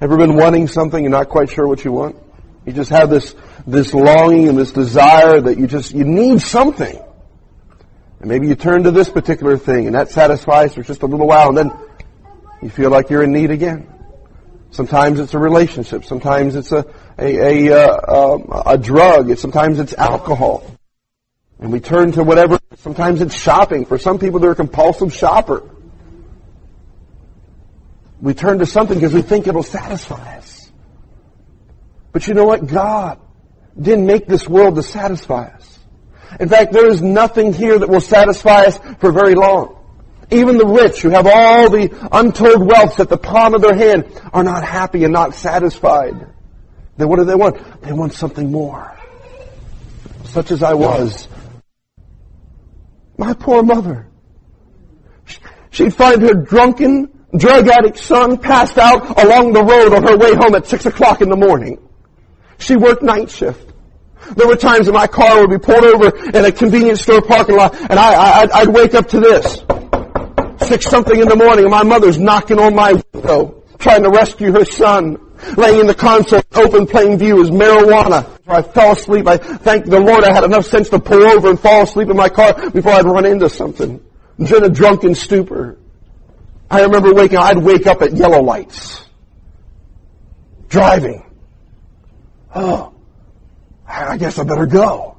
Ever been wanting something and not quite sure what you want? You just have this longing and this desire that you need something. And maybe you turn to this particular thing and that satisfies for just a little while and then you feel like you're in need again. Sometimes it's a relationship. Sometimes it's a drug. Sometimes it's alcohol. And we turn to whatever. Sometimes it's shopping. For some people, they're a compulsive shopper. We turn to something because we think it'll satisfy us. But you know what? God didn't make this world to satisfy us. In fact, there is nothing here that will satisfy us for very long. Even the rich who have all the untold wealth at the palm of their hand are not happy and not satisfied. Then what do they want? They want something more. Such as I was. My poor mother. She'd find her drunken, drug addict son passed out along the road on her way home at 6 o'clock in the morning. She worked night shift. There were times when my car would be pulled over in a convenience store parking lot and I'd wake up to this. 6 something in the morning and my mother's knocking on my window trying to rescue her son. Laying in the console, open plain view is marijuana. I fell asleep. I thank the Lord I had enough sense to pull over and fall asleep in my car before I'd run into something. In a drunken stupor. I remember I'd wake up at yellow lights. Driving. Oh, I guess I better go.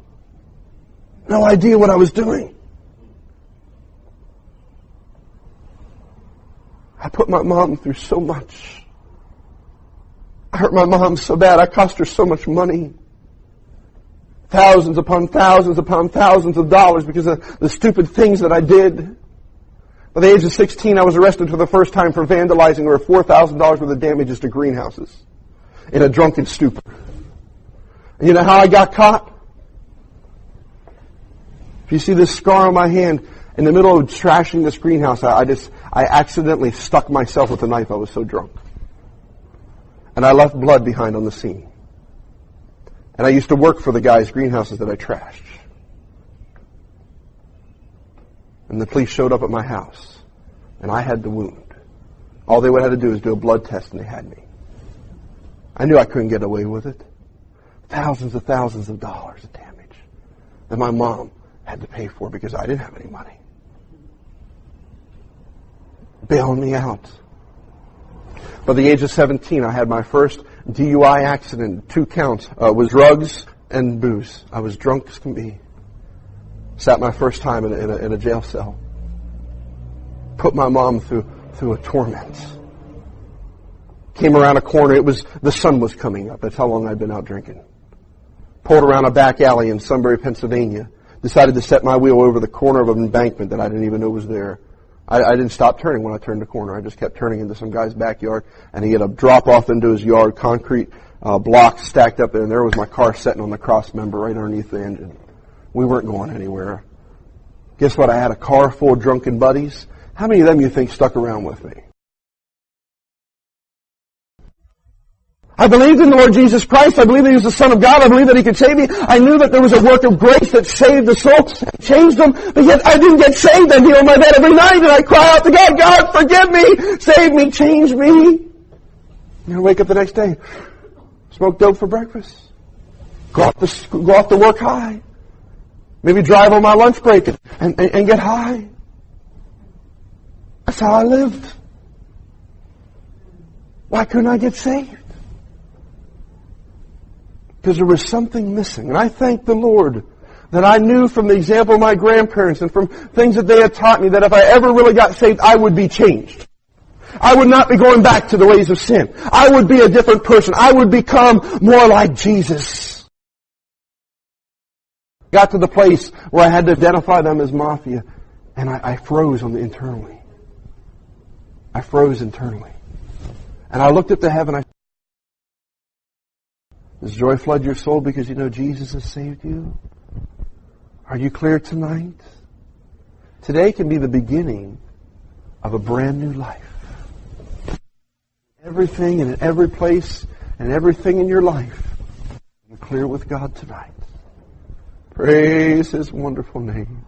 No idea what I was doing. I put my mom through so much. I hurt my mom so bad. I cost her so much money. Thousands upon thousands upon thousands of dollars because of the stupid things that I did. By the age of 16, I was arrested for the first time for vandalizing over $4,000 worth of damages to greenhouses in a drunken stupor. And you know how I got caught? If you see this scar on my hand, in the middle of trashing this greenhouse, I accidentally stuck myself with a knife. I was so drunk. And I left blood behind on the scene. And I used to work for the guy's greenhouses that I trashed. And the police showed up at my house. And I had the wound. All they would have to do is do a blood test and they had me. I knew I couldn't get away with it. Thousands of dollars of damage that my mom had to pay for because I didn't have any money. Bailing me out. By the age of 17, I had my first DUI accident. 2 counts. Was drugs and booze. I was drunk as can be. Sat my first time in a jail cell. Put my mom through a torment. Came around a corner. The sun was coming up. That's how long I'd been out drinking. Pulled around a back alley in Sunbury, Pennsylvania. Decided to set my wheel over the corner of an embankment that I didn't even know was there. I didn't stop turning when I turned the corner. I just kept turning into some guy's backyard, and he had a drop off into his yard, concrete blocks stacked up, and there was my car sitting on the cross member right underneath the engine. We weren't going anywhere. Guess what? I had a car full of drunken buddies. How many of them you think stuck around with me? I believed in the Lord Jesus Christ. I believed that He was the Son of God. I believed that He could save me. I knew that there was a work of grace that saved the soul, changed them, but yet I didn't get saved. I'd be on my bed every night and I'd cry out to God, God, forgive me, save me, change me. And I wake up the next day, smoke dope for breakfast, go off to work high, maybe drive on my lunch break and get high. That's how I lived. Why couldn't I get saved? Because there was something missing. And I thank the Lord that I knew from the example of my grandparents and from things that they had taught me that if I ever really got saved, I would be changed. I would not be going back to the ways of sin. I would be a different person. I would become more like Jesus. Got to the place where I had to identify them as mafia, and I froze internally. I froze internally. And I looked up to heaven. Does joy flood your soul because you know Jesus has saved you? Are you clear tonight? Today can be the beginning of a brand new life. Everything and in every place and everything in your life, you're clear with God tonight. Praise His wonderful name.